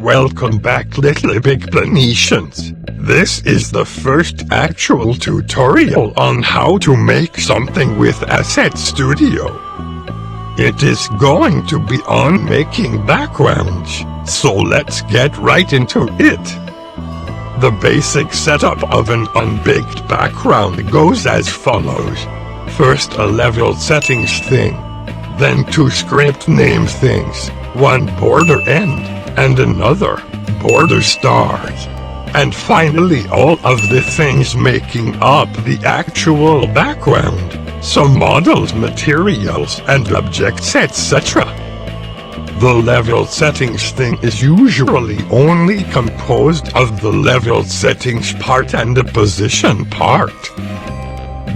Welcome back, little big Planetians. This is the first actual tutorial on how to make something with Asset Studio. It is going to be on making backgrounds, so let's get right into it. The basic setup of an unbaked background goes as follows. First, a level settings thing, then two script name things, one border end and another border start, and finally all of the things making up the actual background, some models, materials and objects, etc. The level settings thing is usually only composed of the level settings part and the position part.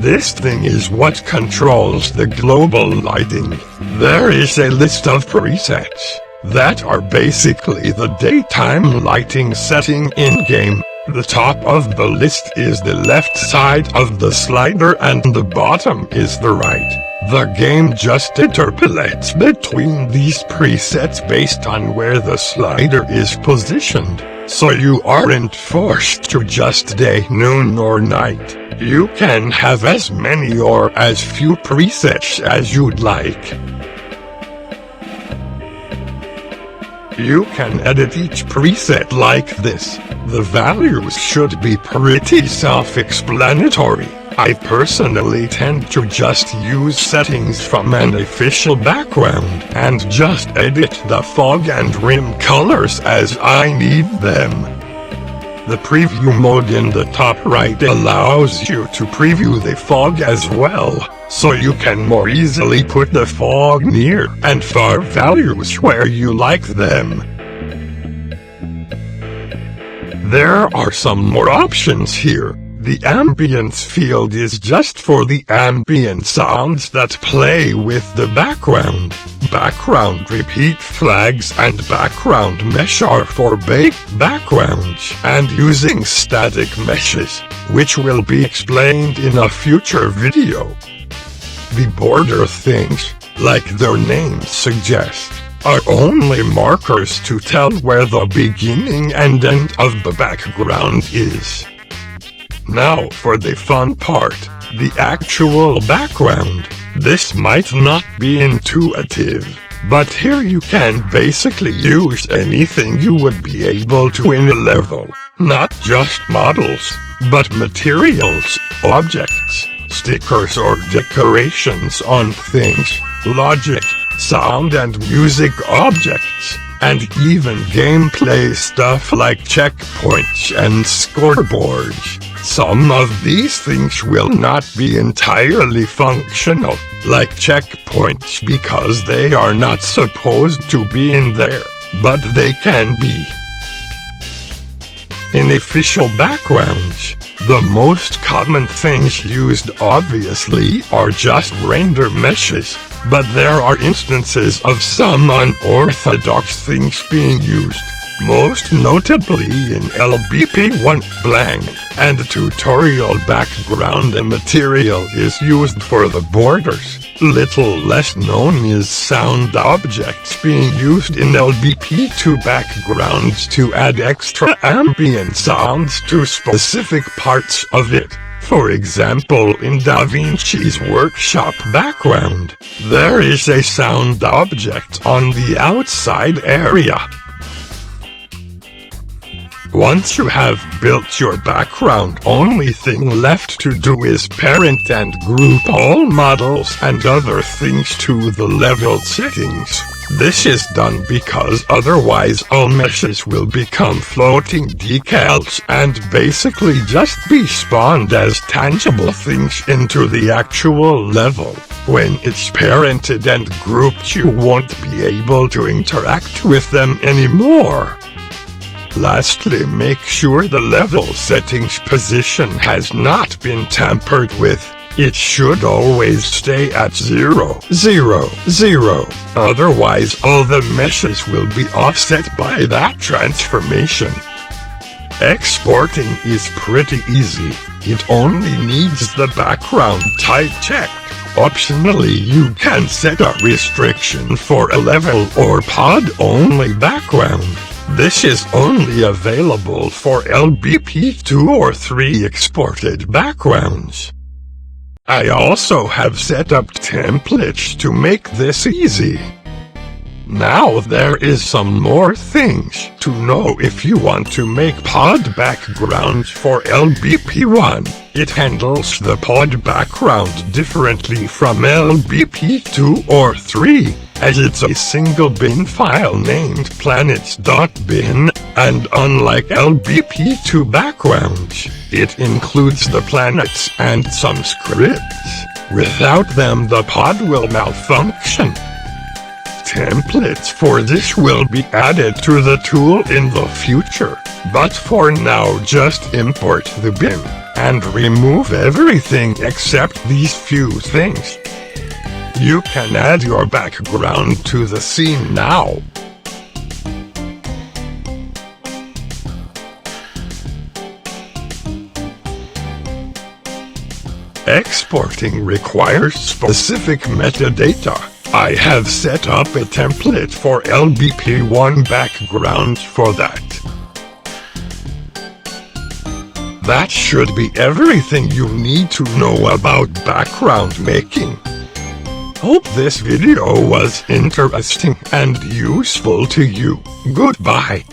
This thing is what controls the global lighting. There is a list of presets that are basically the daytime lighting setting in-game. The top of the list is the left side of the slider and the bottom is the right. The game just interpolates between these presets based on where the slider is positioned, so you aren't forced to just day, noon or night. You can have as many or as few presets as you'd like. You can edit each preset like this. The values should be pretty self-explanatory. I personally tend to just use settings from an official background and just edit the fog and rim colors as I need them. The preview mode in the top right allows you to preview the fog as well, so you can more easily put the fog near and far values where you like them. There are some more options here. The ambience field is just for the ambient sounds that play with the background. Background repeat flags and background mesh are for baked backgrounds and using static meshes, which will be explained in a future video. The border things, like their names suggest, are only markers to tell where the beginning and end of the background is. Now for the fun part, the actual background. This might not be intuitive, but here you can basically use anything you would be able to in a level. Not just models, but materials, objects, stickers or decorations on things, logic, sound and music objects, and even gameplay stuff like checkpoints and scoreboards. Some of these things will not be entirely functional, like checkpoints, because they are not supposed to be in there, but they can be. In official backgrounds, the most common things used obviously are just render meshes, but there are instances of some unorthodox things being used. Most notably in LBP 1 blank, and tutorial background and material is used for the borders. Little less known is sound objects being used in LBP 2 backgrounds to add extra ambient sounds to specific parts of it. For example, in DaVinci's workshop background, there is a sound object on the outside area. Once you have built your background, only thing left to do is parent and group all models and other things to the level settings. This is done because otherwise all meshes will become floating decals and basically just be spawned as tangible things into the actual level. When it's parented and grouped, you won't be able to interact with them anymore. Lastly, make sure the level settings position has not been tampered with. It should always stay at 0, 0, 0. Otherwise, all the meshes will be offset by that transformation. Exporting is pretty easy. It only needs the background type checked. Optionally, you can set a restriction for a level or pod only background. This is only available for LBP 2 or 3 exported backgrounds. I also have set up templates to make this easy. Now there is some more things to know if you want to make pod backgrounds for LBP1. It handles the pod background differently from LBP 2 or 3, as it's a single bin file named planets.bin, and unlike LBP 2 backgrounds, it includes the planets and some scripts. Without them, the pod will malfunction. Templates for this will be added to the tool in the future, but for now just import the bin and remove everything except these few things. You can add your background to the scene now. Exporting requires specific metadata. I have set up a template for LBP1 background for that. That should be everything you need to know about background making. Hope this video was interesting and useful to you. Goodbye.